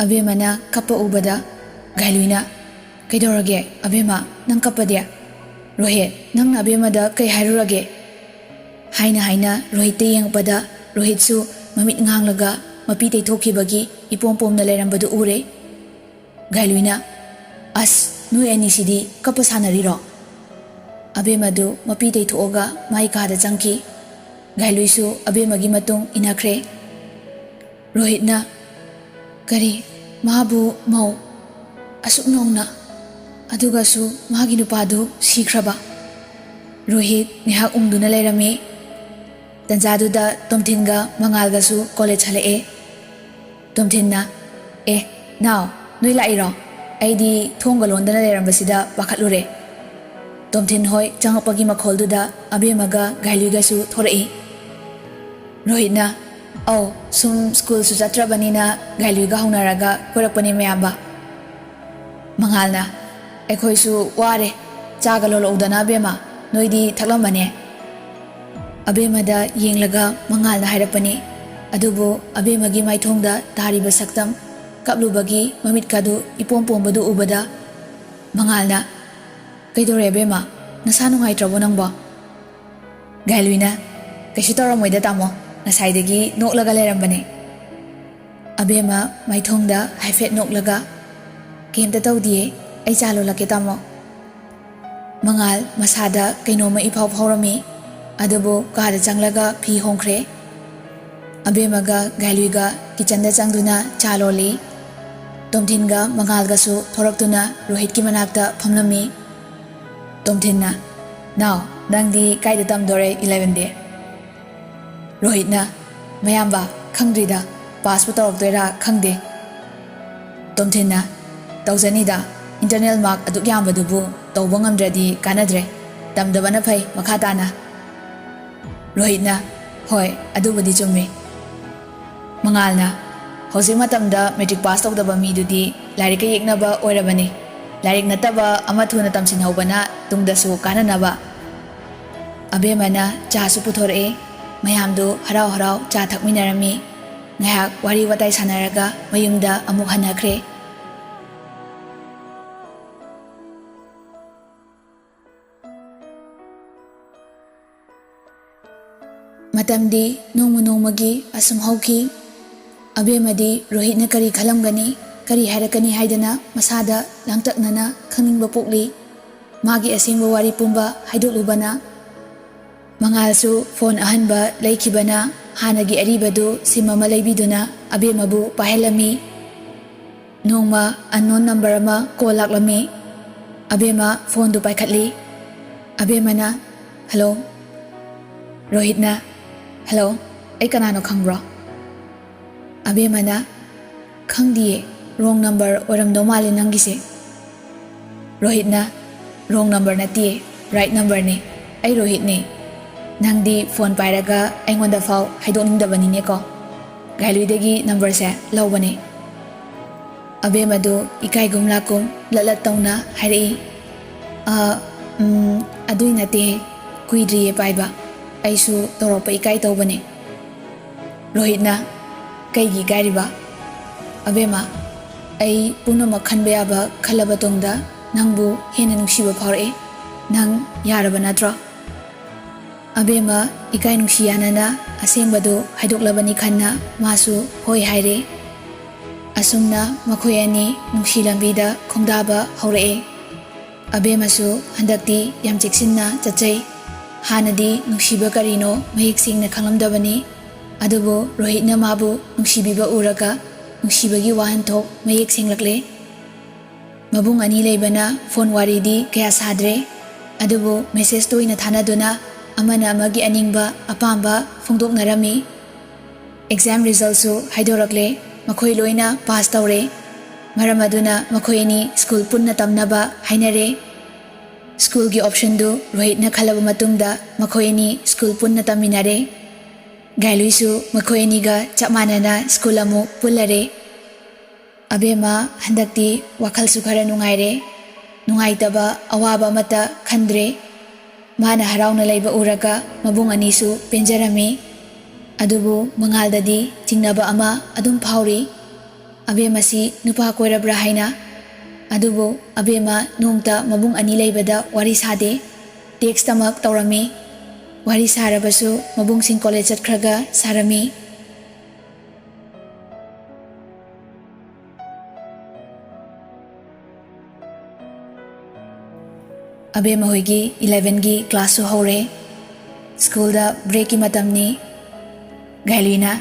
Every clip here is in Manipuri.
ꯑꯕꯦꯝꯃꯅ ꯀꯞꯄ ꯎꯕꯗ ꯒꯥꯏꯂꯨꯏꯅ ꯀꯩꯗꯧꯔꯒꯦ ꯑꯕꯦꯝꯃ ꯅꯪ ꯀꯞꯄꯗꯤ ꯔꯣꯍꯤꯠ ꯅꯪꯅ ꯑꯕꯦꯝꯃꯗ ꯀꯩ ꯍꯥꯏꯔꯨꯔꯒꯦ ꯍꯥꯏꯅ ꯔꯣꯍꯤꯠꯇ ꯌꯦꯡꯉꯛꯄꯗ ꯔꯣꯍꯤꯠꯁꯨ ꯃꯃꯤꯠ ꯉꯥꯡꯂꯒ ꯃꯄꯤ ꯇꯩꯊꯣꯛꯈꯤꯕꯒꯤ ꯏꯄꯣꯝ ꯄꯣꯝꯅ ꯂꯩꯔꯝꯕꯗꯨ ꯎꯔꯦ ꯒꯥꯏꯂꯨꯏꯅ ꯑꯁ ꯅꯣꯏ ꯑꯅꯤꯁꯤꯗꯤ ꯀꯞꯄ ꯁꯥꯟꯅꯔꯤꯔꯣ ꯑꯕꯦꯝꯃꯗꯨ ꯃꯄꯤ ꯇꯩꯊꯣꯛꯑꯒ ꯃꯥꯏ ꯀꯥꯗ ꯆꯪꯈꯤ ꯒꯥꯏꯂꯨꯏꯁꯨ ꯑꯕꯦꯝꯃꯒꯤ ꯃꯇꯨꯡ ꯏꯟꯅꯈ꯭ꯔꯦ ꯔꯣꯍꯤꯠꯅ ꯀꯔꯤ ꯃꯥꯕꯨ ꯃꯧ ꯑꯁꯨꯛ ꯅꯧꯅ ꯑꯗꯨꯒꯁꯨ ꯃꯥꯒꯤ ꯅꯨꯄꯥꯗꯨ ꯁꯤꯈ꯭ꯔꯕ ꯔꯣꯍꯤꯠ ꯉꯥꯏꯍꯥꯛ ꯎꯪꯗꯨꯅ ꯂꯩꯔꯝꯃꯤ ꯇꯟꯖꯥꯗꯨꯗ ꯇꯣꯝꯊꯤꯟꯒ ꯃꯉꯥꯜꯒꯁꯨ ꯀꯣꯂꯦꯖ ꯍꯜꯂꯛꯑꯦ ꯇꯣꯝꯊꯤꯟꯅ ꯅꯥꯎ ꯅꯣꯏ ꯂꯥꯛꯏꯔꯣ ꯑꯩꯗꯤ ꯊꯣꯡꯒ ꯂꯣꯟꯗꯅ ꯂꯩꯔꯝꯕꯁꯤꯗ ꯄꯥꯈꯠꯂꯨꯔꯦ ꯇꯣꯝꯊꯤꯟ ꯍꯣꯏ ꯆꯪꯉꯛꯄꯒꯤ ꯃꯈꯣꯜꯗꯨꯗ ꯑꯕꯦꯝꯃꯒ ꯒꯥꯏꯂꯨꯏꯒꯁꯨ ꯊꯣꯔꯛꯏ ꯔꯣꯍꯤꯠꯅ ꯑꯧ ꯁꯨꯝ ꯁ꯭ꯀꯨꯜꯁꯨ ꯆꯠꯇ꯭ꯔꯕꯅꯤꯅ ꯒꯥꯏꯂꯨꯏꯒ ꯍꯧꯅꯔꯒ ꯀꯣꯏꯔꯛꯄꯅꯦ ꯃꯌꯥꯝꯕ ꯃꯉꯥꯜꯅ ꯑꯩꯈꯣꯏꯁꯨ ꯋꯥꯔꯦ ꯆꯥꯒ ꯂꯣꯜꯂꯛꯎꯗꯅ ꯑꯕꯦꯝꯃ ꯅꯣꯏꯗꯤ ꯊꯛꯂꯝꯕꯅꯦ ꯑꯕꯦꯝꯃꯗ ꯌꯦꯡꯂꯒ ꯃꯉꯥꯜꯅ ꯍꯥꯏꯔꯛꯄꯅꯤ ꯑꯗꯨꯕꯨ ꯑꯕꯦꯝꯃꯒꯤ ꯃꯥꯏꯊꯣꯡꯗ ꯇꯥꯔꯤꯕ ꯁꯛꯇꯝ ꯀꯞꯂꯨꯕꯒꯤ ꯃꯃꯤꯠꯀꯗꯨ ꯏꯄꯣꯝ ꯄꯣꯝꯕꯗꯨ ꯎꯕꯗ ꯃꯉꯥꯜꯅ ꯀꯩꯗꯧꯔꯦ ꯑꯕꯦꯝꯃ ꯅꯁꯥ ꯅꯨꯡꯉꯥꯏꯇ꯭ꯔꯕꯣ ꯅꯪꯕꯣ ꯒꯥꯏꯂꯨꯏꯅ ꯀꯩꯁꯨ ꯇꯧꯔꯝꯃꯣꯏꯗ ꯇꯥꯃꯣ ꯉꯁꯥꯏꯗꯒꯤ ꯅꯣꯛꯂꯒ ꯂꯩꯔꯝꯕꯅꯦ ꯑꯕꯦꯝꯃ ꯃꯥꯏꯊꯣꯡꯗ ꯍꯥꯏꯐꯦꯠ ꯅꯣꯛꯂꯒ ꯀꯩꯝꯇ ꯇꯧꯗꯤꯌꯦ ꯑꯩ ꯆꯥ ꯂꯣꯜꯂꯛꯀꯦ ꯇꯥꯃꯣ ꯃꯉꯥꯜ ꯃꯁꯥꯗ ꯀꯩꯅꯣꯝꯃ ꯏꯐꯥꯎ ꯐꯥꯎꯔꯝꯃꯤ ꯑꯗꯨꯕꯨ ꯀꯥꯗ ꯆꯪꯂꯒ ꯐꯤ ꯍꯣꯡꯈ꯭ꯔꯦ ꯑꯕꯦꯝꯃꯒ ꯒꯥꯏꯂꯨꯏꯒ ꯀꯤꯆꯟꯗ ꯆꯪꯗꯨꯅ ꯆꯥ ꯂꯣꯜꯂꯤ ꯇꯣꯝꯊꯤꯟꯒ ꯃꯉꯥꯜꯒꯁꯨ ꯊꯣꯔꯛꯇꯨꯅ ꯔꯣꯍꯤꯠꯀꯤ ꯃꯅꯥꯛꯇ ꯐꯝꯂꯝꯃꯤ ꯇꯣꯝꯊꯤꯟꯅ ꯅꯥꯎ ꯅꯪꯗꯤ ꯀꯥꯏꯗ ꯇꯝꯗꯣꯔꯦ 11ꯗꯤ ꯔꯣꯍꯤꯠꯅ ꯃꯌꯥꯝꯕ ꯈꯪꯗ꯭ꯔꯤꯗ ꯄꯥꯁꯄꯨ ꯇꯧꯔꯛꯇꯣꯏꯔꯥ ꯈꯪꯗꯦ ꯇꯣꯝꯊꯤꯟꯅ ꯇꯧꯖꯅꯤꯗ ꯏꯟꯇꯔꯅꯦꯜ ꯃꯥꯔꯛ ꯑꯗꯨꯛ ꯌꯥꯝꯕꯗꯨꯕꯨ ꯇꯧꯕ ꯉꯝꯗ꯭ꯔꯗꯤ ꯀꯥꯟꯅꯗ꯭ꯔꯦ ꯇꯝꯗꯕꯅ ꯐꯩ ꯃꯈꯥ ꯇꯥꯅ ꯔꯣꯍꯤꯠꯅ ꯍꯣꯏ ꯑꯗꯨꯕꯨꯗꯤ ꯆꯨꯝꯃꯤ ꯃꯉꯥꯜꯅ ꯍꯧꯖꯤꯛ ꯃꯇꯝꯗ ꯃꯦꯇ꯭ꯔꯤꯛ ꯄꯥꯁ ꯇꯧꯗꯕ ꯃꯤꯗꯨꯗꯤ ꯂꯥꯏꯔꯤꯛꯀ ꯌꯦꯛꯅꯕ ꯑꯣꯏꯔꯕꯅꯤ ꯂꯥꯏꯔꯤꯛ ꯅꯠꯇꯕ ꯑꯃ ꯊꯨꯅ ꯇꯝꯁꯤꯟꯍꯧꯕꯅ ꯇꯨꯡꯗꯁꯨ ꯀꯥꯟꯅꯅꯕ ꯑꯕꯦꯝꯃꯅ ꯆꯥꯁꯨ ꯄꯨꯊꯣꯔꯛꯑꯦ ꯃꯌꯥꯝꯗꯨ ꯍꯔꯥꯎ ꯍꯔꯥꯎ ꯆꯥ ꯊꯛꯃꯤꯟꯅꯔꯝꯃꯤ ꯉꯥꯏꯍꯥꯛ ꯋꯥꯔꯤ ꯋꯥꯇꯥꯏ ꯁꯥꯟꯅꯔꯒ ꯃꯌꯨꯝꯗ ꯑꯃꯨꯛ ꯍꯟꯅꯈ꯭ꯔꯦ ꯃꯇꯝꯗꯤ ꯅꯣꯡꯃ ꯅꯣꯡꯃꯒꯤ ꯑꯁꯨꯝ ꯍꯧꯈꯤ ꯑꯕꯦꯝꯃꯗꯤ ꯔꯣꯍꯤꯠꯅ ꯀꯔꯤ ꯈꯜꯂꯝꯒꯅꯤ ꯀꯔꯤ ꯍꯥꯏꯔꯛꯀꯅꯤ ꯍꯥꯏꯗꯅ ꯃꯁꯥꯗ ꯂꯥꯡꯇꯛꯅꯅ ꯈꯪꯅꯤꯡꯕ ꯄꯣꯛꯂꯤ ꯃꯥꯒꯤ ꯑꯁꯦꯡꯕ ꯋꯥꯔꯤ ꯄꯨꯝꯕ ꯍꯥꯏꯗꯣꯛꯂꯨꯕꯅ ꯃꯉꯥꯜꯁꯨ ꯐꯣꯟ ꯑꯍꯟꯕ ꯂꯩꯈꯤꯕꯅ ꯍꯥꯟꯅꯒꯤ ꯑꯔꯤꯕꯗꯨ ꯁꯤꯝ ꯑꯃ ꯂꯩꯕꯤꯗꯨꯅ ꯑꯕꯦꯝꯃꯕꯨ ꯄꯥꯏꯍꯜꯂꯝꯃꯤ ꯅꯣꯡꯃ ꯑꯟꯅꯣꯟ ꯅꯝꯕꯔ ꯑꯃ ꯀꯣꯜ ꯂꯥꯛꯂꯝꯃꯤ ꯑꯕꯦꯝꯃ ꯐꯣꯟꯗꯨ ꯄꯥꯏꯈꯠꯂꯤ ꯑꯕꯦꯝꯃꯅ ꯍꯜꯂꯣ ꯔꯣꯍꯤꯠꯅ ꯍꯜꯂꯣ ꯑꯩ ꯀꯅꯥꯅꯣ ꯈꯪꯕ꯭ꯔꯣ ꯑꯕꯦꯝꯃꯅ ꯈꯪꯗꯤꯌꯦ ꯔꯣꯡ ꯅꯝꯕꯔ ꯑꯣꯏꯔꯝꯗꯧ ꯃꯥꯜꯂꯦ ꯅꯪꯒꯤꯁꯦ ꯔꯣꯍꯤꯠꯅ ꯔꯣꯡ ꯅꯝꯕꯔ ꯅꯠꯇꯤꯌꯦ ꯔꯥꯏꯠ ꯅꯝꯕꯔꯅꯦ ꯑꯩ ꯔꯣꯍꯤꯠꯅꯦ ꯅꯪꯗꯤ ꯐꯣꯟ ꯄꯥꯏꯔꯒ ꯑꯩꯉꯣꯟꯗ ꯐꯥꯎ ꯍꯥꯏꯗꯣꯛꯅꯤꯡꯗꯕꯅꯤꯅꯦꯀꯣ ꯒꯥꯏꯂꯨꯏꯗꯒꯤ ꯅꯝꯕꯔꯁꯦ ꯂꯧꯕꯅꯦ ꯑꯕꯦꯝꯃꯗꯨ ꯏꯀꯥꯏꯒꯨꯝ ꯂꯥꯛꯀꯨꯝ ꯂꯠꯂꯠ ꯇꯧꯅ ꯍꯥꯏꯔꯛꯏ ꯑꯗꯨꯏ ꯅꯠꯇꯦ ꯀꯨꯏꯗ꯭ꯔꯤꯌꯦ ꯄꯥꯏꯕ ꯑꯩꯁꯨ ꯇꯧꯔꯛꯄ ꯏꯀꯥꯏ ꯇꯧꯕꯅꯦ ꯔꯣꯍꯤꯠꯅ ꯀꯩꯒꯤ ꯏꯀꯥꯏꯔꯤꯕ ꯑꯕꯦꯝꯃ ꯑꯩ ꯄꯨꯝꯅꯃꯛ ꯈꯟꯕ ꯌꯥꯕ ꯈꯜꯂꯕ ꯇꯨꯡꯗ ꯅꯪꯕꯨ ꯍꯦꯟꯅ ꯅꯨꯡꯁꯤꯕ ꯐꯥꯎꯔꯛꯑꯦ ꯅꯪ ꯌꯥꯔꯕ ꯅꯠꯇ꯭ꯔꯣ ꯑꯕꯦꯝꯃ ꯏꯀꯥꯏ ꯅꯨꯡꯁꯤ ꯌꯥꯅꯅ ꯑꯁꯦꯡꯕꯗꯨ ꯍꯥꯏꯗꯣꯛꯂꯕꯅꯤ ꯈꯟꯅ ꯃꯥꯁꯨ ꯍꯣꯏ ꯍꯥꯏꯔꯦ ꯑꯁꯨꯝꯅ ꯃꯈꯣꯏ ꯑꯅꯤ ꯅꯨꯡꯁꯤ ꯂꯝꯕꯤꯗ ꯈꯣꯡꯗꯥꯕ ꯍꯧꯔꯛꯑꯦ ꯑꯕꯦꯝꯃꯁꯨ ꯍꯟꯗꯛꯇꯤ ꯌꯥꯝ ꯆꯦꯛꯁꯤꯟꯅ ꯆꯠꯆꯩ ꯍꯥꯟꯅꯗꯤ ꯅꯨꯡꯁꯤꯕ ꯀꯔꯤꯅꯣ ꯃꯌꯦꯛ ꯁꯦꯡꯅ ꯈꯪꯂꯝꯗꯕꯅꯤ ꯑꯗꯨꯕꯨ ꯔꯣꯍꯤꯠꯅ ꯃꯥꯕꯨ ꯅꯨꯡꯁꯤꯕꯤꯕ ꯎꯔꯒ ꯅꯨꯡꯁꯤꯕꯒꯤ ꯋꯥꯍꯟꯊꯣꯛ ꯃꯌꯦꯛ ꯁꯦꯡꯂꯛꯂꯦ ꯃꯕꯨꯡ ꯑꯅꯤ ꯂꯩꯕꯅ ꯐꯣꯟ ꯋꯥꯔꯤꯗꯤ ꯀꯌꯥ ꯁꯥꯗ꯭ꯔꯦ ꯑꯗꯨꯕꯨ ꯃꯦꯁꯦꯖ ꯇꯣꯏꯅ ꯊꯥꯅꯗꯨꯅ ꯑꯃꯅ ꯑꯃꯒꯤ ꯑꯅꯤꯡꯕ ꯑꯄꯥꯝꯕ ꯐꯣꯡꯗꯣꯛꯅꯔꯝꯃꯤ ꯑꯦꯛꯖꯥꯝ ꯔꯤꯖꯜꯠꯁꯨ ꯍꯥꯏꯗꯣꯔꯛꯂꯦ ꯃꯈꯣꯏ ꯂꯣꯏꯅ ꯄꯥꯁ ꯇꯧꯔꯦ ꯃꯔꯝ ꯑꯗꯨꯅ ꯃꯈꯣꯏ ꯑꯅꯤ ꯁ꯭ꯀꯨꯜ ꯄꯨꯟꯅ ꯇꯝꯅꯕ ꯍꯥꯏꯅꯔꯦ ꯁ꯭ꯀꯨꯜꯒꯤ ꯑꯣꯞꯁꯟꯗꯨ ꯔꯣꯍꯤꯠꯅ ꯈꯜꯂꯕ ꯃꯇꯨꯡꯗ ꯃꯈꯣꯏ ꯑꯅꯤ ꯁ꯭ꯀꯨꯜ ꯄꯨꯟꯅ ꯇꯝꯃꯤꯟꯅꯔꯦ ꯒꯥꯏꯂꯨꯏꯁꯨ ꯃꯈꯣꯏ ꯑꯅꯤꯒ ꯆꯞ ꯃꯥꯟꯅꯅ ꯁ꯭ꯀꯨꯜ ꯑꯃꯨꯛ ꯄꯨꯜꯂꯔꯦ ꯑꯕꯦꯝꯃ ꯍꯟꯗꯛꯇꯤ ꯋꯥꯈꯜꯁꯨ ꯈꯔ ꯅꯨꯡꯉꯥꯏꯔꯦ ꯅꯨꯡꯉꯥꯏꯇꯕ ꯑꯋꯥꯕ ꯑꯃꯠꯇ ꯈꯟꯗ꯭ꯔꯦ ꯃꯥꯅ ꯍꯔꯥꯎꯅ ꯂꯩꯕ ꯎꯔꯒ ꯃꯕꯨꯡ ꯑꯅꯤꯁꯨ ꯄꯦꯟꯖꯔꯝꯃꯤ ꯑꯗꯨꯕꯨ ꯃꯉꯥꯜꯗꯗꯤ ꯆꯤꯡꯅꯕ ꯑꯃ ꯑꯗꯨꯝ ꯐꯥꯎꯔꯤ ꯑꯕꯦꯝꯃꯁꯤ ꯅꯨꯄꯥ ꯀꯣꯏꯔꯕ꯭ꯔꯥ ꯍꯥꯏꯅ ꯑꯗꯨꯕꯨ ꯑꯕꯦꯝꯃ ꯅꯣꯡꯇ ꯃꯕꯨꯡ ꯑꯅꯤ ꯂꯩꯕꯗ ꯋꯥꯔꯤ ꯁꯥꯗꯦ ꯇꯦꯛꯁꯇꯃꯛ ꯇꯧꯔꯝꯃꯤ ꯋꯥꯔꯤ ꯁꯥꯔꯕꯁꯨ ꯃꯕꯨꯡꯁꯤꯡ ꯀꯣꯂꯦꯖ ꯆꯠꯈ꯭ꯔꯒ ꯁꯥꯔꯝꯃꯤ ꯑꯕꯦꯝꯃ ꯍꯣꯏꯒꯤ 11ꯒꯤ ꯀ꯭ꯂꯥꯁꯁꯨ ꯍꯧꯔꯦ ꯁ꯭ꯀꯨꯜꯗ ꯕ꯭ꯔꯦꯛꯀꯤ ꯃꯇꯝꯅꯤ ꯒꯥꯏꯂꯨꯏꯅ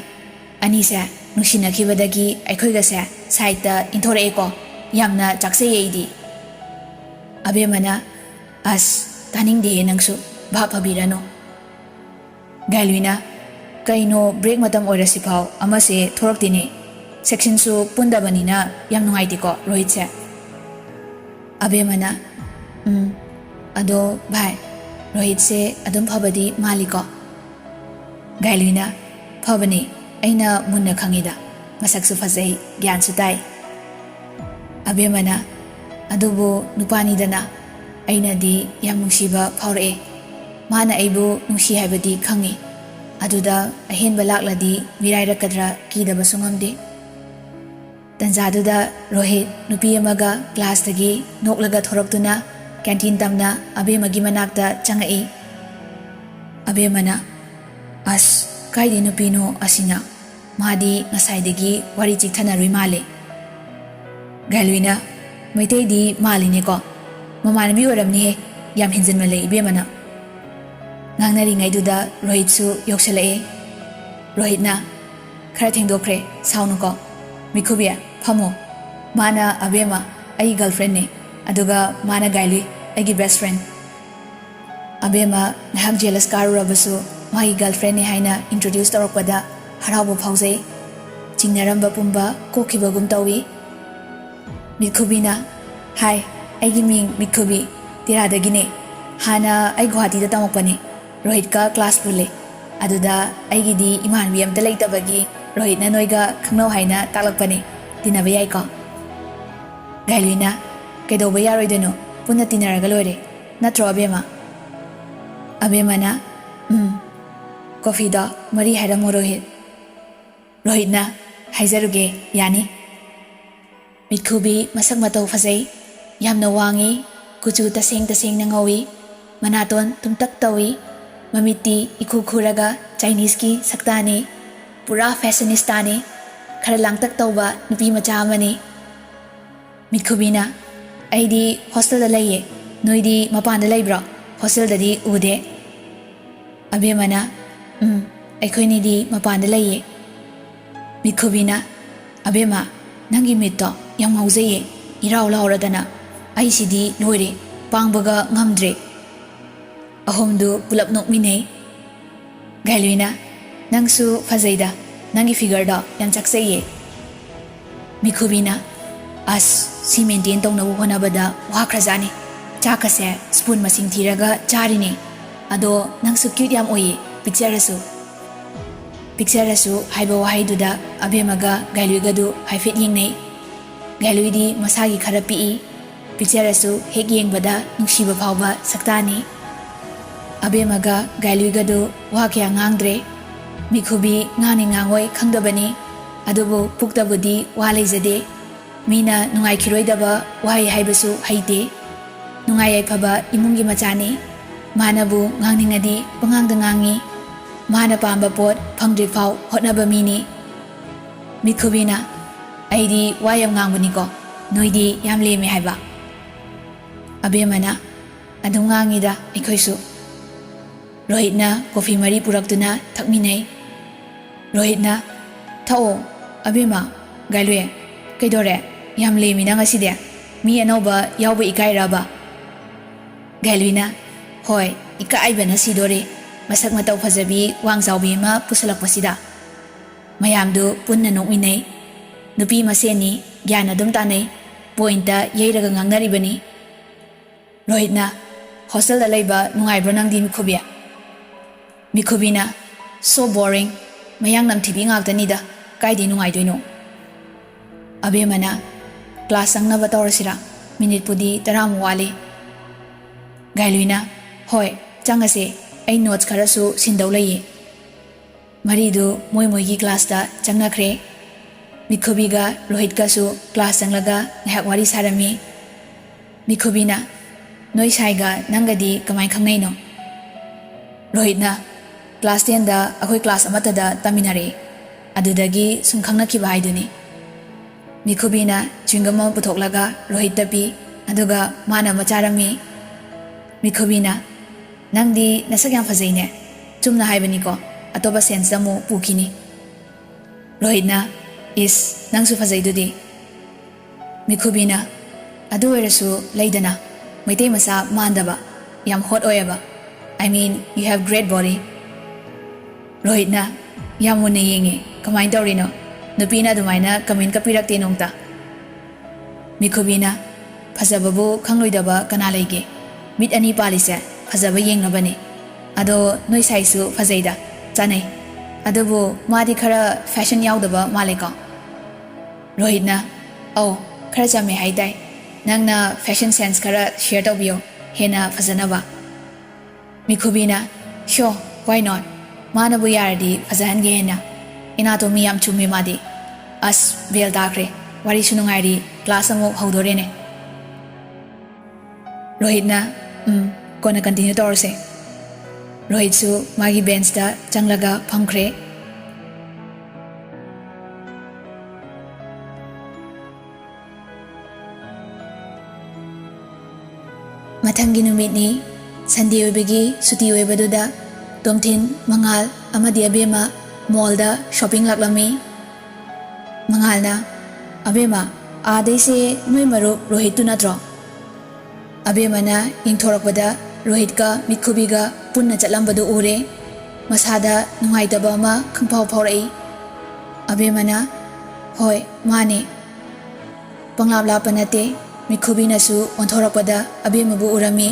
ꯑꯅꯤꯁꯦ ꯅꯨꯡꯁꯤꯅꯈꯤꯕꯗꯒꯤ ꯑꯩꯈꯣꯏꯒꯁꯦ ꯁꯥꯏꯠꯇ ꯏꯟꯊꯣꯔꯛꯑꯦꯀꯣ ꯌꯥꯝꯅ ꯆꯥꯛꯆꯩꯌꯦ ꯑꯩꯗꯤ ꯑꯕꯦꯝꯃꯅ ꯑꯁ ꯇꯥꯅꯤꯡꯗꯦꯍꯦ ꯅꯪꯁꯨ ꯚꯥꯞ ꯐꯕꯤꯔꯅꯨ ꯒꯥꯏꯂꯨꯏꯅ ꯀꯩꯅꯣ ꯕ꯭ꯔꯦꯛ ꯃꯇꯝ ꯑꯣꯏꯔꯁꯤꯐꯥꯎ ꯑꯃꯁꯦ ꯊꯣꯔꯛꯇꯦꯅꯦ ꯁꯦꯛꯁꯟꯁꯨ ꯄꯨꯟꯗꯕꯅꯤꯅ ꯌꯥꯝ ꯅꯨꯡꯉꯥꯏꯇꯦꯀꯣ ꯔꯣꯍꯤꯠꯁꯦ ꯑꯕꯦꯝꯃꯅ ꯑꯗꯣ ꯚꯥꯏ ꯔꯣꯍꯤꯠꯁꯦ ꯑꯗꯨꯝ ꯐꯕꯗꯤ ꯃꯥꯜꯂꯤꯀꯣ ꯒꯥꯏꯂꯨꯏꯅ ꯐꯕꯅꯤ ꯑꯩꯅ ꯃꯨꯟꯅ ꯈꯪꯉꯤꯗ ꯃꯁꯛꯁꯨ ꯐꯖꯩ ꯒ꯭ꯌꯥꯟꯁꯨ ꯇꯥꯏ ꯑꯕꯦꯝꯃꯅ ꯑꯗꯨꯕꯨ ꯅꯨꯄꯥꯅꯤꯗꯅ ꯑꯩꯅꯗꯤ ꯌꯥꯝ ꯅꯨꯡꯁꯤꯕ ꯐꯥꯎꯔꯛꯑꯦ ꯃꯥꯅ ꯑꯩꯕꯨ ꯅꯨꯡꯁꯤ ꯍꯥꯏꯕꯗꯤ ꯈꯪꯉꯤ ꯑꯗꯨꯗ ꯑꯍꯦꯟꯕ ꯂꯥꯛꯂꯗꯤ ꯃꯤꯔꯥꯏꯔꯛꯀꯗ꯭ꯔꯥ ꯀꯤꯗꯕꯁꯨ ꯉꯝꯗꯦ ꯇꯟꯖꯥꯗꯨꯗ ꯔꯣꯍꯤꯠ ꯅꯨꯄꯤ ꯑꯃꯒ ꯀ꯭ꯂꯥꯁꯇꯒꯤ ꯅꯣꯛꯂꯒ ꯊꯣꯔꯛꯇꯨꯅ ꯀꯦꯟꯇꯤꯟ ꯇꯝꯅ ꯑꯕꯦꯝꯃꯒꯤ ꯃꯅꯥꯛꯇ ꯆꯪꯉꯛꯏ ꯑꯕꯦꯝꯃꯅ ꯑꯁ ꯀꯥꯏꯗꯩ ꯅꯨꯄꯤꯅꯣ ꯑꯁꯤꯅ ꯃꯥꯗꯤ ꯉꯁꯥꯏꯗꯒꯤ ꯋꯥꯔꯤ ꯆꯤꯛꯊꯅꯔꯨꯏ ꯃꯥꯜꯂꯦ ꯒꯥꯏꯂꯨꯏꯅ ꯃꯩꯇꯩꯗꯤ ꯃꯥꯜꯂꯤꯅꯦꯀꯣ ꯃꯃꯥꯟꯅꯕꯤ ꯑꯣꯏꯔꯝꯅꯤꯍꯦ ꯌꯥꯝ ꯍꯦꯟꯖꯤꯟꯃꯜꯂꯦ ꯏꯕꯦꯝꯃꯅ ꯉꯥꯡꯅꯔꯤꯉꯩꯗꯨꯗ ꯔꯣꯍꯤꯠꯁꯨ ꯌꯧꯁꯜꯂꯛꯑꯦ ꯔꯣꯍꯤꯠꯅ ꯈꯔ ꯊꯦꯡꯗꯣꯛꯈ꯭ꯔꯦ ꯁꯥꯎꯅꯨꯀꯣ ꯃꯤꯈꯨꯕꯤ ꯐꯝꯃꯣ ꯃꯥꯅ ꯑꯕꯦꯝꯃ ꯑꯩꯒꯤ ꯒꯔꯜꯐ꯭ꯔꯦꯟꯅꯦ ꯑꯗꯨꯒ ꯃꯥꯅ ꯒꯥꯏꯂꯨꯏ ꯑꯩꯒꯤ ꯕꯦꯁ ꯐ꯭ꯔꯦꯟ ꯑꯕꯦꯝꯃ ꯉꯥꯏꯍꯥꯛ ꯖꯦꯂꯁ ꯀꯥꯔꯨꯔꯕꯁꯨ ꯃꯥꯒꯤ ꯒꯔꯜꯐ꯭ꯔꯦꯟꯅꯦ ꯍꯥꯏꯅ ꯏꯟꯇ꯭ꯔꯣꯗ꯭ꯌꯨꯁ ꯇꯧꯔꯛꯄꯗ ꯍꯔꯥꯎꯕ ꯐꯥꯎꯖꯩ ꯆꯤꯡꯅꯔꯝꯕ ꯄꯨꯝꯕ ꯀꯣꯛꯈꯤꯕꯒꯨꯝ ꯇꯧꯏ ꯃꯤꯠꯈꯨꯕꯤꯅ ꯍꯥꯏ ꯑꯩꯒꯤ ꯃꯤꯡ ꯃꯤꯠꯈꯨꯕꯤ ꯇꯦꯔꯥꯗꯒꯤꯅꯦ ꯍꯥꯟꯅ ꯑꯩ ꯒꯨꯋꯥꯍꯥꯇꯤꯗ ꯇꯝꯃꯛꯄꯅꯦ ꯔꯣꯍꯤꯠꯀ ꯀ꯭ꯂꯥꯁ ꯄꯨꯜꯂꯦ ꯑꯗꯨꯗ ꯑꯩꯒꯤꯗꯤ ꯏꯃꯥꯟꯅꯕꯤ ꯑꯝꯇ ꯂꯩꯇꯕꯒꯤ ꯔꯣꯍꯤꯠꯅ ꯅꯣꯏꯒ ꯈꯪꯅꯧ ꯍꯥꯏꯅ ꯇꯥꯛꯂꯛꯄꯅꯦ ꯇꯤꯟꯅꯕ ꯌꯥꯏꯀꯣ ꯒꯥꯏꯂꯨꯏꯅ ꯀꯩꯗꯧꯕ ꯌꯥꯔꯣꯏꯗꯣꯏꯅꯣ ꯄꯨꯟꯅ ꯇꯤꯟꯅꯔꯒ ꯂꯣꯏꯔꯦ ꯅꯠꯇ꯭ꯔꯣ ꯑꯕꯦꯝꯃ ꯑꯕꯦꯝꯃꯅ ꯀꯣꯐꯤꯗꯣ ꯃꯔꯤ ꯍꯥꯏꯔꯝꯃꯣ ꯔꯣꯍꯤꯠ ꯔꯣꯍꯤꯠꯅ ꯍꯥꯏꯖꯔꯨꯒꯦ ꯌꯥꯅꯤ ꯃꯤꯠꯈꯨꯕꯤ ꯃꯁꯛ ꯃꯇꯧ ꯐꯖꯩ ꯌꯥꯝꯅ ꯋꯥꯡꯏ ꯀꯨꯆꯨ ꯇꯁꯦꯡꯅ ꯉꯧꯏ ꯃꯅꯥꯇꯣꯟ ꯇꯨꯝꯇꯛ ꯇꯧꯏ ꯃꯃꯤꯠꯇꯤ ꯏꯈꯨ ꯈꯨꯔꯒ ꯆꯥꯏꯅꯤꯁꯀꯤ ꯁꯛꯇꯥꯅꯤ ꯄꯨꯔꯥ ꯐꯦꯁꯟꯅꯤꯁꯇꯥꯅꯤ ꯈꯔ ꯂꯥꯡꯇꯛ ꯇꯧꯕ ꯅꯨꯄꯤ ꯃꯆꯥ ꯑꯃꯅꯤ ꯃꯤꯠꯈꯨꯕꯤꯅ ꯑꯩꯗꯤ ꯍꯣꯁꯇꯦꯜꯗ ꯂꯩꯌꯦ ꯅꯣꯏꯗꯤ ꯃꯄꯥꯟꯗ ꯂꯩꯕ꯭ꯔꯣ ꯍꯣꯁꯇꯦꯜꯗꯗꯤ ꯎꯗꯦ ꯑꯕꯦꯝꯃꯅ ꯑꯩꯈꯣꯏꯅꯤꯗꯤ ꯃꯄꯥꯟꯗ ꯂꯩꯌꯦ ꯃꯤꯠꯈꯨꯕꯤꯅ ꯑꯕꯦꯝꯃ ꯅꯪꯒꯤ ꯃꯤꯠꯇꯣ ꯌꯥꯝ ꯉꯥꯎꯖꯩꯌꯦ ꯏꯔꯥꯎ ꯂꯥꯎꯔꯗꯅ ꯑꯩꯁꯤꯗꯤ ꯂꯣꯏꯔꯦ ꯄꯥꯡꯕꯒ ꯉꯝꯗ꯭ꯔꯦ ꯑꯍꯨꯝꯗꯨ ꯄꯨꯂꯞ ꯅꯣꯛꯃꯤꯟꯅꯩ ꯒꯥꯏꯂꯨꯏꯅ ꯅꯪꯁꯨ ꯐꯖꯩꯗ ꯅꯪꯒꯤ ꯐꯤꯒꯔꯗꯣ ꯌꯥꯝ ꯆꯥꯛꯆꯩꯌꯦ ꯃꯤꯠꯈꯨꯕꯤꯅ ꯑꯁ ꯁꯤ ꯃꯦꯟꯇꯦꯟ ꯇꯧꯅꯕ ꯍꯣꯠꯅꯕꯗ ꯋꯥꯈ꯭ꯔꯖꯥꯠꯅꯤ ꯆꯥꯛꯀꯁꯦ ꯁ꯭ꯄꯨꯟ ꯃꯁꯤꯡ ꯊꯤꯔꯒ ꯆꯥꯔꯤꯅꯦ ꯑꯗꯣ ꯅꯪꯁꯨ ꯀ꯭ꯌꯨꯠ ꯌꯥꯝ ꯑꯣꯏꯌꯦ ꯄꯤꯛꯆꯔꯁꯨ ꯍꯥꯏꯕ ꯋꯥꯍꯩꯗꯨꯗ ꯑꯕꯦꯝꯃꯒ ꯒꯥꯏꯂꯨꯏꯒꯗꯨ ꯍꯥꯏꯐꯦꯠ ꯌꯦꯡꯅꯩ ꯒꯥꯏꯂꯨꯏꯗꯤ ꯃꯁꯥꯒꯤ ꯈꯔ ꯄꯤꯛꯏ ꯄꯤꯛꯆꯔꯁꯨ ꯍꯦꯛ ꯌꯦꯡꯕꯗ ꯅꯨꯡꯁꯤꯕ ꯐꯥꯎꯕ ꯁꯛꯇꯥꯅꯤ ꯑꯕꯦꯝꯃꯒ ꯒꯥꯏꯂꯨꯏꯒꯗꯨ ꯋꯥ ꯀꯌా ꯉꯥꯡꯗ꯭ꯔꯦ ꯃꯤꯠꯈꯨꯕꯤ ꯉꯥꯡꯉꯣꯏ ꯈꯪꯗꯕꯅꯤ ꯑꯗꯨꯕꯨ ꯄꯨꯛꯇꯕꯨꯗꯤ ꯋꯥ ꯂꯩꯖꯗꯦ ꯃꯤꯅ ꯅꯨꯡꯉꯥꯏꯈꯤꯔꯣꯏꯗꯕ ꯋꯥꯍꯩ ꯍꯥꯏꯕꯁꯨ ꯍꯩꯇꯦ ꯅꯨꯡꯉꯥꯏ ꯌꯥꯏꯐꯕ ꯏꯃꯨꯡꯒꯤ ꯃꯆꯥꯅꯤ ꯃꯥꯅꯕꯨ ꯉꯥꯡꯅꯤꯡꯉꯗꯤ ꯄꯉꯥꯡꯗ ꯉꯥꯡꯉꯤ ꯃꯥꯅ ꯄꯥꯝꯕ ꯄꯣꯠ ꯐꯪꯗ꯭ꯔꯤꯐꯥꯎ ꯍꯣꯠꯅꯕ ꯃꯤꯅꯤ ꯃꯤꯠꯈꯨꯕꯤꯅ ꯑꯩꯗꯤ ꯋꯥ ꯌꯥꯝ ꯉꯥꯡꯕꯅꯤꯀꯣ ꯅꯣꯏꯗꯤ ꯌꯥꯝ ꯂꯦꯝꯃꯦ ꯍꯥꯏꯕ ꯑꯕꯦꯝꯃꯅ ꯑꯗꯨꯝ ꯉꯥꯡꯉꯤꯗ ꯑꯩꯈꯣꯏꯁꯨ ꯔꯣꯍꯤꯠꯅ ꯀꯣꯐꯤ ꯃꯔꯤ ꯄꯨꯔꯛꯇꯨꯅ ꯊꯛꯃꯤꯟꯅꯩ ꯔꯣꯍꯤꯠꯅ ꯊꯛꯑꯣ ꯑꯕꯦꯝꯃ ꯒꯥꯏꯂꯨꯏ ꯀꯩꯗꯧꯔꯦ ꯌꯥꯝ ꯂꯦꯝꯃꯤꯅ ꯉꯁꯤꯗꯤ ꯃꯤ ꯑꯅꯧꯕ ꯌꯥꯎꯕ ꯏꯀꯥꯏꯔꯕ ꯒꯥꯏꯂꯨꯏꯅ ꯍꯣꯏ ꯏꯀꯥꯏꯕꯅ ꯁꯤꯗꯣꯔꯦ ꯃꯁꯛ ꯃꯇꯧ ꯐꯖꯕꯤ ꯋꯥꯡ ꯆꯥꯎꯕꯤ ꯑꯃ ꯄꯨꯁꯜꯂꯛꯄꯁꯤꯗ ꯃꯌꯥꯝꯗꯨ ꯄꯨꯟꯅ ꯅꯣꯛꯃꯤꯟꯅꯩ ꯅꯨꯄꯤ ꯃꯁꯦꯟꯅꯤ ꯒ꯭ꯌꯥꯟ ꯑꯗꯨꯝ ꯇꯥꯅꯩ ꯄꯣꯏꯟꯇ ꯌꯩꯔꯒ ꯉꯥꯡꯅꯔꯤꯕꯅꯤ ꯔꯣꯍꯤꯠꯅ ꯍꯣꯁꯇꯦꯜꯗ ꯂꯩꯕ ꯅꯨꯡꯉꯥꯏꯕ꯭ꯔꯣ ꯅꯪꯗꯤ ꯃꯤꯠꯈꯨꯕꯤ ꯃꯤꯠꯈꯨꯕꯤꯅ ꯁꯣ ꯕꯣꯔꯤꯡ ꯃꯌꯥꯡ ꯅꯝꯊꯤꯕꯤ ꯉꯥꯛꯇꯅꯤꯗ ꯀꯥꯏꯗꯩ ꯅꯨꯡꯉꯥꯏꯗꯣꯏꯅꯣ ꯑꯕꯦꯝꯃꯅ ꯀ꯭ꯂꯥꯁ ꯆꯪꯅꯕ ꯇꯧꯔꯁꯤꯔꯥ ꯃꯤꯅꯤꯠꯄꯨꯗꯤ 10ꯃꯨꯛ ꯋꯥꯠꯂꯤ ꯒꯥꯏꯂꯨꯏꯅ ꯍꯣꯏ ꯆꯪꯉꯁꯦ ꯑꯩ ꯅꯣꯠꯁ ꯈꯔꯁꯨ ꯁꯤꯟꯗꯧ ꯂꯩꯌꯦ ꯃꯔꯤꯗꯨ ꯃꯣꯏꯒꯤ ꯀ꯭ꯂꯥꯁꯇ ꯆꯪꯅꯈ꯭ꯔꯦ ꯃꯤꯈꯨꯕꯤꯒ ꯔꯣꯍꯤꯠꯀꯁꯨ ꯀ꯭ꯂꯥꯁ ꯆꯪꯂꯒ ꯉꯥꯏꯍꯥꯛ ꯋꯥꯔꯤ ꯁꯥꯔꯝꯃꯤ꯫ ꯃꯤꯈꯨꯕꯤꯅ ꯅꯣꯏ ꯁꯥꯏꯒ ꯅꯪꯒꯗꯤ ꯀꯃꯥꯏ ꯈꯪꯅꯩꯅꯣ? ꯔꯣꯍꯤꯠꯅ ꯀ꯭ꯂꯥꯁ 10ꯗ ꯑꯩꯈꯣꯏ ꯀ꯭ꯂꯥꯁ ꯑꯃꯠꯇꯗ ꯇꯝꯃꯤꯟꯅꯔꯛꯏ, ꯑꯗꯨꯗꯒꯤ ꯁꯨꯝ ꯈꯪꯅꯈꯤꯕ ꯍꯥꯏꯗꯨꯅꯤ꯫ ꯃꯤꯈꯨꯕꯤꯅ ꯆ꯭ꯋꯤꯡꯒꯝ ꯑꯃ ꯄꯨꯊꯣꯛꯂꯒ ꯔꯣꯍꯤꯠꯇ ꯄꯤ, ꯑꯗꯨꯒ ꯃꯥꯅ ꯑꯃ ꯆꯥꯔꯝꯃꯤ꯫ ꯃꯤꯈꯨꯕꯤꯅ ꯅꯪꯗꯤ ꯅꯁꯛ ꯌꯥꯝ ꯐꯖꯩꯅꯦ, ꯆꯨꯝꯅ ꯍꯥꯏꯕꯅꯤꯀꯣ, ꯑꯇꯣꯞꯄ ꯁꯦꯟꯁꯇ ꯑꯃꯨꯛ ꯄꯨꯈꯤꯅꯤ꯫ ꯔꯣꯍꯤꯠꯅ ꯏꯁ ꯅꯪꯁꯨ ꯐꯖꯩꯗꯨꯗꯤ꯫ ꯃꯤꯈꯨꯕꯤꯅ ꯑꯗꯨ ꯑꯣꯏꯔꯁꯨ ꯂꯩꯗꯅ ꯃꯩꯇꯩ ꯃꯆꯥ ꯃꯥꯟꯗꯕ, ꯌꯥꯝ ꯍꯣꯠ ꯑꯣꯏꯌꯦꯕ, I mean you have great body. ꯔꯣꯍꯤꯠꯅ ꯌꯥꯝ ꯃꯨꯟꯅ ꯌꯦꯡꯉꯦ, ꯀꯃꯥꯏꯅ ꯇꯧꯔꯤꯅꯣ? ꯅꯨꯄꯤꯅ ꯑꯗꯨꯃꯥꯏꯅ ꯀꯃꯦꯟꯀ ꯄꯤꯔꯛꯇꯦ ꯅꯣꯡꯇ꯫ ꯃꯤꯈꯨꯕꯤꯅ ꯐꯖꯕꯕꯨ ꯈꯪꯂꯣꯏꯗꯕ ꯀꯅꯥ ꯂꯩꯒꯦ? ꯃꯤꯠ ꯑꯅꯤ ꯄꯥꯜꯂꯤꯁꯦ ꯐꯖꯕ ꯌꯦꯡꯅꯕꯅꯦ꯫ ꯑꯗꯣ ꯅꯣꯏ ꯁꯥꯏꯁꯨ ꯐꯖꯩꯗ, ꯆꯥꯅꯩ, ꯑꯗꯨꯕꯨ ꯃꯥꯗꯤ ꯈꯔ ꯐꯦꯁꯟ ꯌꯥꯎꯗꯕ ꯃꯥꯜꯂꯦꯀꯣ꯫ ꯔꯣꯍꯤꯠꯅ ꯑꯧ ꯈꯔ ꯆꯝꯃꯦ ꯍꯥꯏꯇꯥꯏ, ꯅꯪꯅ ꯐꯦꯁꯟ ꯁꯦꯟꯁ ꯈꯔ ꯁꯤꯌꯔ ꯇꯧꯕꯤꯌꯣ ꯍꯦꯟꯅ ꯐꯖꯅꯕ꯫ ꯃꯤꯈꯨꯕꯤꯅ ꯁ꯭ꯌꯣ ꯋꯥꯏ ꯅꯣꯠ, ꯃꯥꯅꯕꯨ ꯌꯥꯔꯗꯤ ꯐꯖꯍꯟꯒꯦ ꯍꯦꯟꯅ, ꯑꯦꯅꯥꯇꯣꯃꯤ ꯌꯥꯝ ꯆꯨꯝꯃꯦ ꯃꯥꯗꯤ꯫ ꯑꯁ ꯕꯦꯜ ꯇꯥꯈ꯭ꯔꯦ, ꯋꯥꯔꯤꯁꯨ ꯅꯨꯡꯉꯥꯏꯔꯤ, ꯀ꯭ꯂꯥꯁ ꯑꯃꯨꯛ ꯍꯧꯗꯣꯔꯦꯅꯦ꯫ ꯔꯣꯍꯤꯠꯅ ꯀꯣꯟꯅ ꯀꯟꯇꯤꯅ꯭ꯌꯨ ꯇꯧꯔꯁꯦ꯫ ꯔꯣꯍꯤꯠꯁꯨ ꯃꯥꯒꯤ ꯕꯦꯟꯁꯇ ꯆꯪꯂꯒ ꯐꯝꯈ꯭ꯔꯦ꯫ ꯃꯊꯪꯒꯤ ꯅꯨꯃꯤꯠꯅꯤ, ꯁꯟꯗꯦ ꯑꯣꯏꯕꯒꯤ ꯁꯨꯇꯤ ꯑꯣꯏꯕꯗꯨꯗ ꯇꯣꯝꯊꯤꯟ, ꯃꯉꯥꯜ ꯑꯃꯗꯤ ꯑꯕꯦꯝꯃ ꯃꯣꯜꯗ ꯁꯣꯄꯤꯡ ꯂꯥꯛꯂꯝꯃꯤ꯫ ꯃꯉꯥꯜꯅ ꯑꯕꯦꯝꯃ ꯑꯥꯗꯩꯁꯦ ꯅꯣꯏ ꯃꯔꯨꯞ ꯔꯣꯍꯤꯠꯇꯨ ꯅꯠꯇ꯭ꯔꯣ? ꯑꯕꯦꯝꯃꯅ ꯌꯦꯡꯊꯣꯔꯛꯄꯗ ꯔꯣꯍꯤꯠꯀ ꯃꯤꯠꯈꯨꯕꯤꯒ ꯄꯨꯟꯅ ꯆꯠꯂꯝꯕꯗꯨ ꯎꯔꯦ꯫ ꯃꯁꯥꯗ ꯅꯨꯡꯉꯥꯏꯇꯕ ꯑꯃ ꯈꯪꯐꯥꯎ ꯐꯥꯎꯔꯛꯏ꯫ ꯑꯕꯦꯝꯃꯅ ꯍꯣꯏ ꯃꯥꯅꯦ, ꯄꯪꯂꯥꯞ ꯂꯥꯞꯄ ꯅꯠꯇꯦ꯫ ꯃꯤꯠꯈꯨꯕꯤꯅꯁꯨ ꯑꯣꯟꯊꯣꯔꯛꯄꯗ ꯑꯕꯦꯝꯃꯕꯨ ꯎꯔꯝꯃꯤ꯫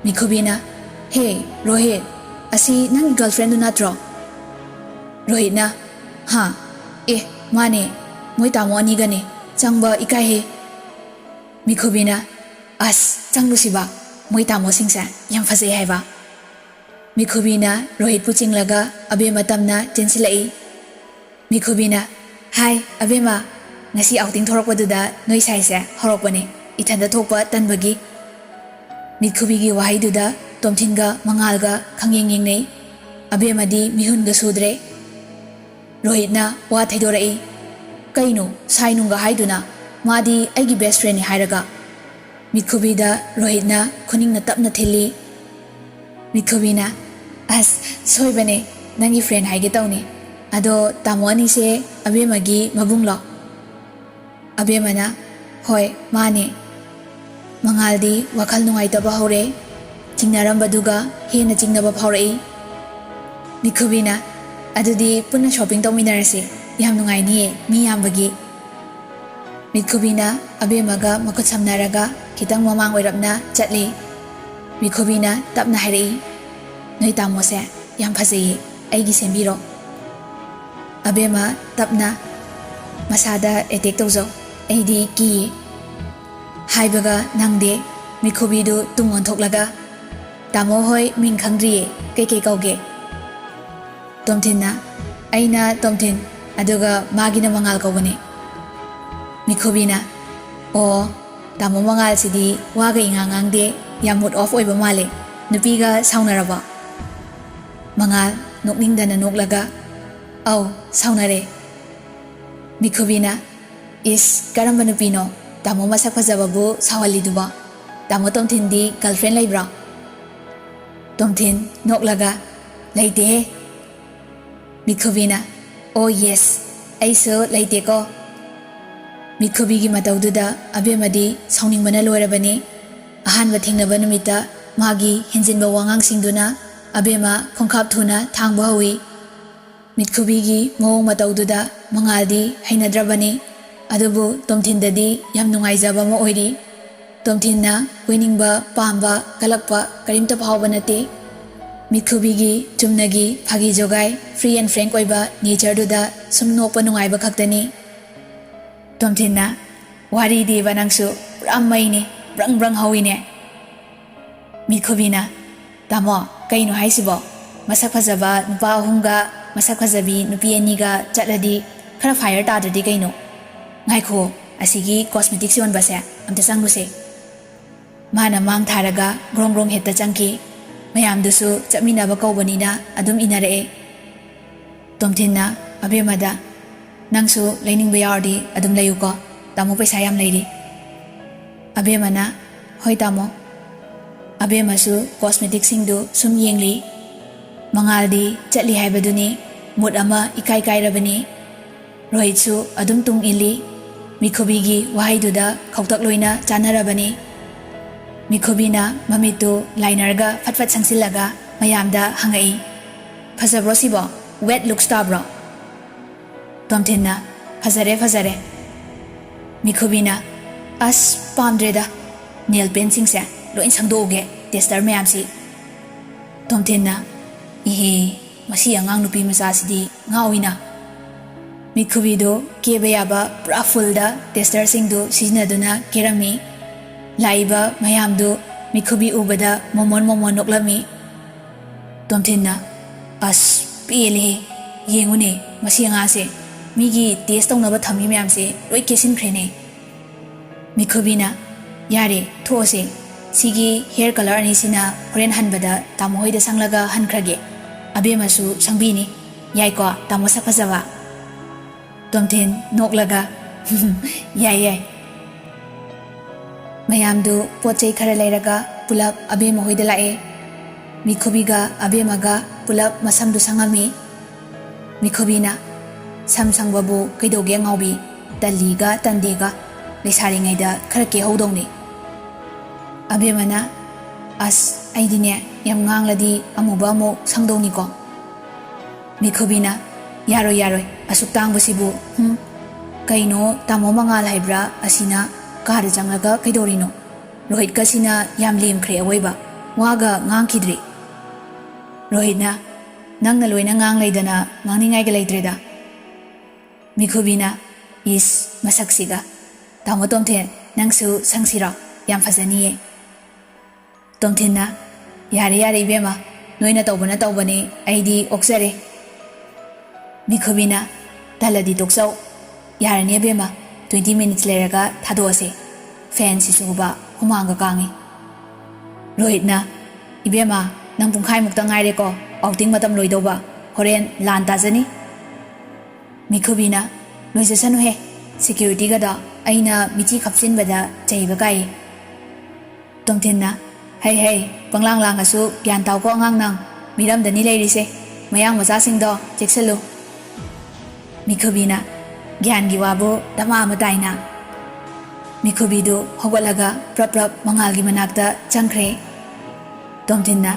ꯃꯤꯠꯈꯨꯕꯤꯅ ꯍꯦ ꯔꯣꯍꯤꯠ, ꯑꯁꯤ ꯅꯪꯒꯤ ꯒꯔꯜꯐ꯭ꯔꯦꯟꯗꯨ ꯅꯠꯇ꯭ꯔꯣ? ꯔꯣꯍꯤꯠꯅ ꯍꯥ ꯑꯦ ꯃꯥꯅꯦ, ꯃꯣꯏ ꯇꯥꯃꯣ ꯑꯅꯤꯒꯅꯦ, ꯆꯪꯕ ꯏꯀꯥꯏꯍꯦ꯫ ꯃꯤꯠꯈꯨꯕꯤꯅ ꯑꯁ ꯆꯪꯂꯨꯁꯤꯕ, ꯃꯣꯏ ꯇꯥꯃꯣꯁꯤꯡꯁꯦ ꯌꯥꯝ ꯐꯖꯩ ꯍꯥꯏꯕ꯫ ꯃꯤꯠꯈꯨꯕꯤꯅ ꯔꯣꯍꯤꯠꯄꯨ ꯆꯤꯡꯂꯒ ꯑꯕꯦꯝꯃ ꯇꯝꯅ ꯆꯦꯟꯁꯤꯜꯂꯛꯏ꯫ ꯃꯤꯠꯈꯨꯕꯤꯅ ꯍꯥꯏ ꯑꯕꯦꯝꯃ, ꯉꯁꯤ ꯑꯥꯎꯇꯤꯡ ꯊꯣꯔꯛꯄꯗꯨꯗ ꯅꯣꯏ ꯁꯥꯏꯁꯦ ꯍꯧꯔꯛꯄꯅꯦ, ꯏꯊꯟꯗ ꯊꯣꯛꯄ ꯇꯟꯕꯒꯤ꯫ ꯃꯤꯠꯈꯨꯕꯤꯒꯤ ꯋꯥꯍꯩꯗꯨꯗ ꯇꯣꯝꯊꯤꯟꯒ ꯃꯉꯥꯜꯒ ꯈꯪꯌꯦꯡ ꯌꯦꯡꯅꯩ꯫ ꯑꯕꯦꯝꯃꯗꯤ ꯃꯤꯍꯨꯟꯒ ꯁꯨꯗ꯭ꯔꯦ꯫ ꯔꯣꯍꯤꯠꯅ ꯋꯥ ꯊꯩꯗꯣꯔꯛꯏ, ꯀꯩꯅꯣ ꯁꯥꯏꯅꯨꯡꯒ ꯍꯥꯏꯗꯨꯅ, ꯃꯥꯗꯤ ꯑꯩꯒꯤ ꯕꯦꯁ ꯐ꯭ꯔꯦꯟꯅꯤ ꯍꯥꯏꯔꯒ꯫ ꯃꯤꯠꯈꯨꯕꯤꯗ ꯔꯣꯍꯤꯠꯅ ꯈꯨꯅꯤꯡꯅ ꯇꯞꯅ ꯊꯤꯜꯂꯤ꯫ ꯃꯤꯠꯈꯨꯕꯤꯅ ꯑꯁ ꯁꯣꯏꯕꯅꯦ, ꯅꯪꯒꯤ ꯐ꯭ꯔꯦꯟ ꯍꯥꯏꯒꯦ ꯇꯧꯅꯤ, ꯑꯗꯣ ꯇꯥꯃꯣ ꯑꯅꯤꯁꯦ ꯑꯕꯦꯝꯃꯒꯤ ꯃꯕꯨꯡꯂꯣ? ꯑꯕꯦꯝꯃꯅ ꯍꯣꯏ ꯃꯥꯅꯦ꯫ ꯃꯉꯥꯜꯗꯤ ꯋꯥꯈꯜ ꯅꯨꯡꯉꯥꯏꯇꯕ ꯍꯧꯔꯦ, ꯆꯤꯡꯅꯔꯝꯕꯗꯨꯒ ꯍꯦꯟꯅ ꯆꯤꯡꯅꯕ ꯐꯥꯎꯔꯛꯏ꯫ ꯃꯤꯠꯈꯨꯕꯤꯅ ꯑꯗꯨꯗꯤ ꯄꯨꯟꯅ ꯁꯣꯄꯤꯡ ꯇꯧꯃꯤꯟꯅꯔꯁꯤ, ꯌꯥꯝ ꯅꯨꯡꯉꯥꯏꯅꯤꯌꯦ ꯃꯤ ꯌꯥꯝꯕꯒꯤ꯫ ꯃꯤꯠꯈꯨꯕꯤꯅ ꯑꯕꯦꯝꯃꯒ ꯃꯈꯨꯠ ꯁꯝꯅꯔꯒ ꯈꯤꯇꯪ ꯃꯃꯥꯡ ꯑꯣꯏꯔꯞꯅ ꯆꯠꯂꯤ꯫ ꯃꯤꯠꯈꯨꯕꯤꯅ ꯇꯞꯅ ꯍꯥꯏꯔꯛꯏ, ꯅꯣꯏ ꯇꯥꯃꯣꯁꯦ ꯌꯥꯝ ꯐꯖꯩꯌꯦ, ꯑꯩꯒꯤ ꯁꯦꯝꯕꯤꯔꯣ꯫ ꯑꯕꯦꯝꯃ ꯇꯞꯅ ꯃꯁꯥꯗ ꯑꯦꯇꯦꯛ ꯇꯧꯖꯧ, ꯑꯩꯗꯤ ꯀꯤꯌꯦ ꯍꯥꯏꯕꯒ ꯅꯪꯗꯦ꯫ ꯃꯤꯠꯈꯨꯕꯤꯗꯨ ꯇꯨꯡ ꯑꯣꯟꯊꯣꯛꯂꯒ ꯇꯥꯃꯣ ꯍꯣꯏ ꯃꯤꯡ ꯈꯪꯗ꯭ꯔꯤꯌꯦ, ꯀꯩꯀꯩ ꯀꯧꯒꯦ? ꯇꯣꯝꯊꯤꯟꯅ ꯑꯩꯅ ꯇꯣꯝꯊꯤꯟ, ꯑꯗꯨꯒ ꯃꯥꯒꯤꯅ ꯃꯉꯥꯜ ꯀꯧꯕꯅꯦ꯫ ꯃꯤꯠꯈꯨꯕꯤꯅ ꯑꯣ, ꯇꯥꯃꯣ ꯃꯉꯥꯜꯁꯤꯗꯤ ꯋꯥꯒ ꯏꯉꯥꯡ ꯉꯥꯡꯗꯦ, ꯌꯥꯝ ꯃꯨꯠ ꯑꯣꯐ ꯑꯣꯏꯕ ꯃꯥꯜꯂꯦ, ꯅꯨꯄꯤꯒ ꯁꯥꯎꯅꯔꯕꯣ? ꯃꯉꯥꯜ ꯅꯣꯛꯅꯤꯡꯗꯅ ꯅꯣꯛꯂꯒ ꯑꯧ ꯁꯥꯎꯅꯔꯦ꯫ ꯃꯤꯠꯈꯨꯕꯤꯅ ꯏꯁ ꯀꯔꯝꯕ ꯅꯨꯄꯤꯅꯣ ꯇꯥꯃꯣ ꯃꯁꯛ ꯐꯖꯕꯕꯨ ꯁꯥꯎꯍꯜꯂꯤꯗꯨꯕꯣ? ꯇꯥꯃꯣ ꯇꯣꯝꯊꯤꯟꯗꯤ ꯒꯔꯜꯐ꯭ꯔꯦꯟ ꯂꯩꯕ꯭ꯔꯣ? ꯇꯣꯝꯊꯤꯟ ꯅꯣꯛꯂꯒ ꯂꯩꯇꯦꯍꯦ꯫ ꯃꯤꯠꯈꯨꯕꯤꯅ ꯑꯣ ꯌꯦꯁ, ꯑꯩꯁꯨ ꯂꯩꯇꯦꯀꯣ꯫ ꯃꯤꯠꯈꯨꯕꯤꯒꯤ ꯃꯇꯧꯗꯨꯗ ꯑꯕꯦꯝꯃꯗꯤ ꯁꯥꯎꯅꯤꯡꯕꯅ ꯂꯣꯏꯔꯕꯅꯤ꯫ ꯑꯍꯥꯟꯕ ꯊꯦꯡꯅꯕ ꯅꯨꯃꯤꯠꯇ ꯃꯥꯒꯤ ꯍꯦꯟꯖꯤꯟꯕ ꯋꯥꯉꯥꯡꯁꯤꯡꯗꯨꯅ ꯑꯕꯦꯝꯃ ꯈꯣꯡꯀꯥꯞ ꯊꯨꯅ ꯊꯥꯡꯕ ꯍꯧꯏ꯫ ꯃꯤꯠꯈꯨꯕꯤꯒꯤ ꯃꯑꯣꯡ ꯃꯇꯧꯗꯨꯗ ꯃꯉꯥꯜꯗꯤ ꯍꯩꯅꯗ꯭ꯔꯕꯅꯤ, ꯑꯗꯨꯕꯨ ꯇꯣꯝꯊꯤꯟꯗꯗꯤ ꯌꯥꯝ ꯅꯨꯡꯉꯥꯏꯖꯕ ꯑꯃ ꯑꯣꯏꯔꯤ꯫ ꯇꯣꯝꯊꯤꯟꯅ ꯀꯣꯏꯅꯤꯡꯕ, ꯄꯥꯝꯕ, ꯀꯂꯛꯄ ꯀꯔꯤꯝꯇ ꯐꯥꯎꯕ ꯅꯠꯇꯦ꯫ ꯃꯤꯠꯈꯨꯕꯤꯒꯤ ꯆꯨꯝꯅꯒꯤ ꯐꯥꯒꯤ ꯖꯣꯒꯥꯏ ꯐ꯭ꯔꯤ ꯑꯦꯟ ꯐ꯭ꯔꯦꯡꯛ ꯑꯣꯏꯕ ꯅꯦꯆꯔꯗꯨꯗ ꯁꯨꯝ ꯅꯣꯛꯄ ꯅꯨꯡꯉꯥꯏꯕ ꯈꯛꯇꯅꯤ꯫ ꯇꯣꯝꯊꯤꯟꯅ ꯋꯥꯔꯤꯗꯤꯕ ꯅꯪꯁꯨ ꯄꯨꯔꯥ ꯃꯩꯅꯤ, ꯕ꯭ꯔꯪ ꯕ꯭ꯔꯪ ꯍꯧꯏꯅꯦ꯫ ꯃꯤꯠꯈꯨꯕꯤꯅ ꯇꯥꯃꯣ ꯀꯩꯅꯣ ꯍꯥꯏꯁꯤꯕꯣ, ꯃꯁꯛ ꯐꯖꯕ ꯅꯨꯄꯥ 3ꯒ ꯃꯁꯛ ꯐꯖꯕꯤ ꯅꯨꯄꯤ 2ꯒ ꯆꯠꯂꯗꯤ khara fire tadrdi kaino ngaikho asigi cosmetics yonbase amta changluse mana mang tharaga grong grong hetta changki mayam dusu chaminaba kawbanina adum inare tomthinna abemada nangsu lainingba yardi adum layuko tamo paisa yam leiri abemana hoi tamo abemasu cosmetics singdu sum yengli mangaldi chatli haibaduni mut ama ikai kairabani rohitsu adum tung ili mikhobigi wahaiduda khautak loina chanarabani mikhobina mamitu lainarga fatfat sangsilaga mayamda hangai phajabro sibo wet looks tabro tomthinna phajare mikhobina as pamdreda nail painting se loin sangdoge tester mayam si tomthinna ihi masi angang nupi macha sidi ngawina mikhubido kebeyaba pura full da tester singdu sijnaduna kerami laiba mayamdu mikhubi ubada momon noklami tomthinna as pele yengune masi anga se migi test tongnaba thami mayam se loi kesin khrene mikhubina yare those sigi hair color ani sina horen hanbada tamo hoida sanglaga hankrage abemasu sangbini yaiko tamo sapajawa tomthin noklaga yai mayamdu pochei khara leiraga pulap abema hoida lae mikhubiga abemaga pulap masamdu sangami mikhubina samsangbabu kaidoge ngaubi taliga tandega lesaringaida khara ke hodongni abemana as aidine yam ngangladi amuba mo sangdongni ko mikhubina yaroi asuk tangbusibu kaino tamo mangal haibra asina kar jangaga kaidorino rohit kasina yam lemkhre awaiba waga ngangkhidri rohitna nangna loina ngang leidana ngangningai ga leidreda mikhubina is masaksiga tamo tomthen nangsu sangsira yam fazaniye tomthinna yare ibema noina tawbani aidi oksare mikhubina taladi toksau yarani bema 20 minutes leraga thadose fan sisuba humanga kangi rohitna ibema nang pungkhai mukta ngaire ko outing matam loidoba horen lan tajani mikhubina loisasanu he security gada aina michi khapsin bada chaiba kai tomthinna hey panglang asu gyan taw ko ngang nang miram dani leirise mayang macha singdo chekselu mikhubina gyan gi wabu dama mataina mikhubidu hogalaga prap mangal gi manakta changkhre tomthinna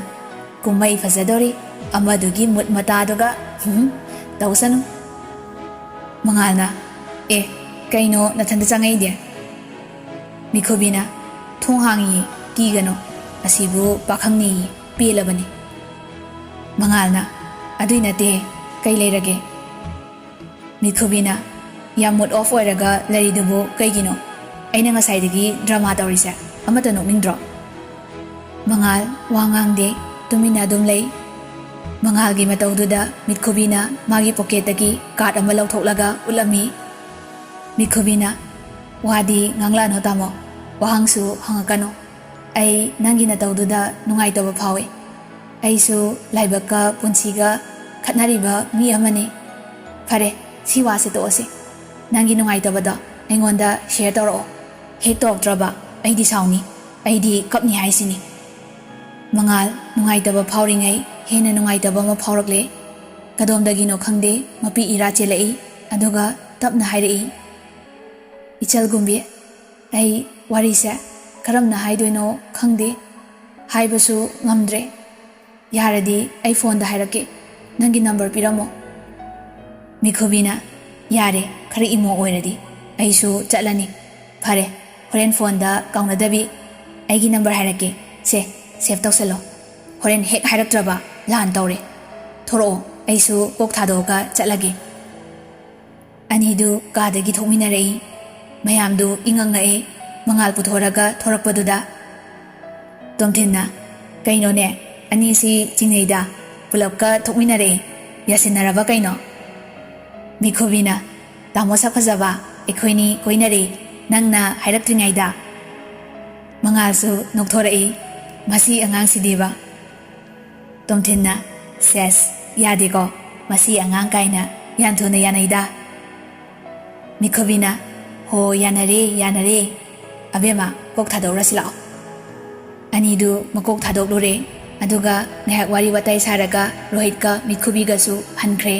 kumai fazadori amadugi mut mata doga tawsanu mangalna kaino nathanda changai de mikhubina thong hangi kigano asibu pakhangni pelabani mangalna adui nate kai leirage mikhubina yamut off oiraga laridubu kaigino aina ngasai dagi drama tawrisa amata nokningdro mangal wangangde tumina dum lei mangal gi matawduda mikhubina magi pocket dagi card ama lauthoklaga ulami mikhubina wadi ngangla no tamo wahangsu hangakano ai nangi na tawduda nungai tawa phawe aisu laibaka punsiga khatnariba mi amane phare siwa se to ase nangi nungai tabada engonda share toro he talk draba aidi sauni aidi kapni haisini mangal nungai taba phauringai hena nungai taba ma phaurakle kadomdagi no khangde mapi ira chelai aduga tapna hairei ichal gumbi ai warisa karamna haidoino khangde haibasu ngamdre yaradi ai phone da hairake nangi number piramo mikhubina yare khari imo oiradi aisu chalani phare horen phone da kaunadabi aigi number hairake se save tawsalo horen hek hairaktraba lan tawre thoro aisu kok thadoga chalage anidu kadagi thokminarei mayamdu ingangae mangal puthoraga thorakpaduda tomthinna kaino ne ani si chingeida pulapka thokminare yasinaraba kaino mikhubina ꯇꯥꯃꯣ ꯁꯛ ꯐꯖꯕ ꯑꯩꯈꯣꯏꯅꯤ ꯀꯣꯏꯅꯔꯦ ꯅꯪꯅ ꯍꯥꯏꯔꯛꯇ꯭ꯔꯤꯉꯩꯗ ꯃꯉꯥꯜꯁꯨ ꯅꯣꯛꯊꯣꯔꯛꯏ ꯃꯁꯤ ꯑꯉꯥꯡꯁꯤꯗꯤꯕ ꯇꯣꯝꯊꯤꯟꯅ ꯁꯦꯁ ꯌꯥꯗꯦꯀꯣ ꯃꯁꯤ ꯑꯉꯥꯡ ꯀꯥꯏꯅ ꯌꯥꯝ ꯊꯨꯅ ꯌꯥꯅꯩꯗ ꯃꯤꯈꯨꯕꯤꯅ ꯍꯣ ꯌꯥꯅꯔꯦ ꯌꯥꯅꯔꯦ ꯑꯕꯦꯝꯃ ꯀꯣꯛ ꯊꯥꯗꯣꯛꯔꯁꯤ ꯂꯥꯛꯑꯣ ꯑꯅꯤꯗꯨ ꯃꯀꯣꯛ ꯊꯥꯗꯣꯛꯂꯨꯔꯦ ꯑꯗꯨꯒ ꯉꯥꯏꯍꯥꯛ ꯋꯥꯔꯤ ꯋꯥꯇꯥꯏ ꯁꯥꯔꯒ ꯔꯣꯍꯤꯠꯀ ꯃꯤꯈꯨꯕꯤꯒꯁꯨ ꯍꯟꯈ꯭ꯔꯦ